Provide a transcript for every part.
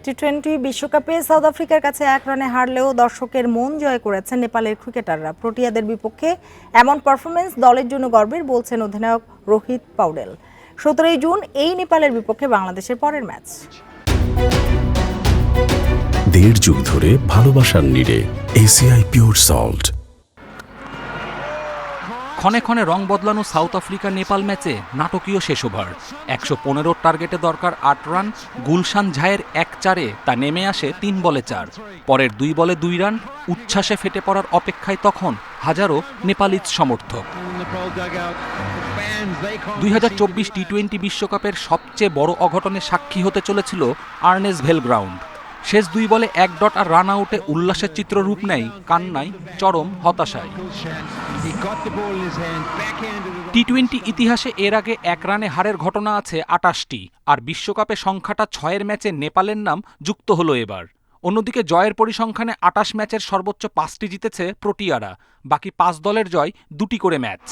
টি-20 বিশ্বকাপে সাউথ আফ্রিকার কাছে 1 রানে হারলেও দর্শকের মন জয় করেছেন নেপালের ক্রিকেটাররা। প্রোটিয়াদের বিপক্ষে এমন পারফরমেন্স দলের জন্য গর্বের বলছেন অধিনায়ক রোহিত পাউডেল। 17 জুন এই নেপালের বিপক্ষে বাংলাদেশের পরের ম্যাচ। দেড় যুগ ধরে ভালোবাসার নিড়ে এসিআই পিওর সল্ট। ক্ষণে ক্ষণে রং বদলানো সাউথ আফ্রিকা নেপাল ম্যাচে নাটকীয় শেষ ওভার। 115 টার্গেটে দরকার 8 রান। গুলশান ঝায়ের 1-4-এ তা নেমে আসে 3 বলে 4। পরের 2 বলে 2 রান। উচ্ছ্বাসে ফেটে পড়ার অপেক্ষায় তখন হাজারো নেপালিজ সমর্থক। 2024 টি-20 বিশ্বকাপের সবচেয়ে বড় অঘটনে সাক্ষী হতে চলেছিল আর্নেস ভেল গ্রাউন্ড। শেষ 2 বলে 1 ডট আর রান আউটে উল্লাসের চিত্র রূপ নেয় কান্নায়, চরম হতাশায়। টি-20 ইতিহাসে এর আগে 1 রানে হারের ঘটনা আছে 28টি, আর বিশ্বকাপে সংখ্যাটা 6-এর ম্যাচে নেপালের নাম যুক্ত হলো এবার। অন্যদিকে জয়ের পরিসংখ্যানে 28 ম্যাচের সর্বোচ্চ 5টি জিতেছে প্রোটিয়ারা। বাকি 5 দলের জয় 2টি করে ম্যাচ।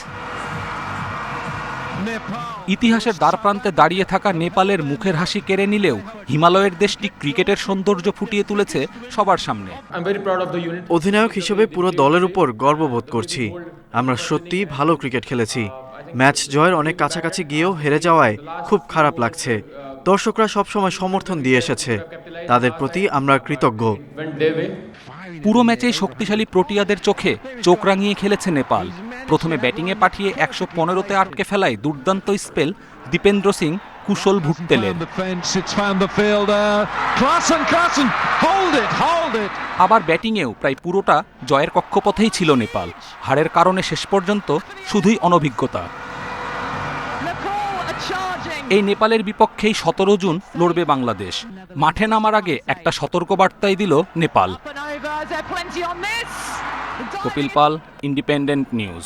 ইতিহাসের দ্বারপ্রান্তে দাঁড়িয়ে থাকা নেপালের মুখের হাসি কেড়ে নিলেও হিমালয়ের দেশটি ক্রিকেটের সৌন্দর্য ফুটিয়ে তুলেছে সবার সামনে। অধিনায়ক হিসেবে পুরো দলের উপর গর্ববোধ করছি। আমরা সত্যিই ভালো ক্রিকেট খেলেছি। ম্যাচ জয়ের অনেক কাছাকাছি গিয়েও হেরে যাওয়ায় খুব খারাপ লাগছে। দর্শকরা সবসময় সমর্থন দিয়ে এসেছে, তাদের প্রতি আমরা কৃতজ্ঞ। পুরো ম্যাচেই শক্তিশালী প্রোটিয়াদের চোখে চোখ রাঙিয়ে খেলেছে নেপাল। প্রথমে ব্যাটিংয়ে পাঠিয়ে 115-তে আটকে ফেলায় দুর্দান্ত স্পেল দীপেন্দ্র সিং কুশল ভুট্টেলের। আবার ব্যাটিংয়েও প্রায় পুরোটা জয়ের কক্ষপথেই ছিল নেপাল। হারের কারণে শেষ পর্যন্ত শুধুই অনভিজ্ঞতা। এই নেপালের বিপক্ষেই 17 জুন লড়বে বাংলাদেশ। মাঠে নামার আগে একটা সতর্কবার্তাই দিল নেপাল। কপিল পাল, ইন্ডিপেন্ডেন্ট নিউজ।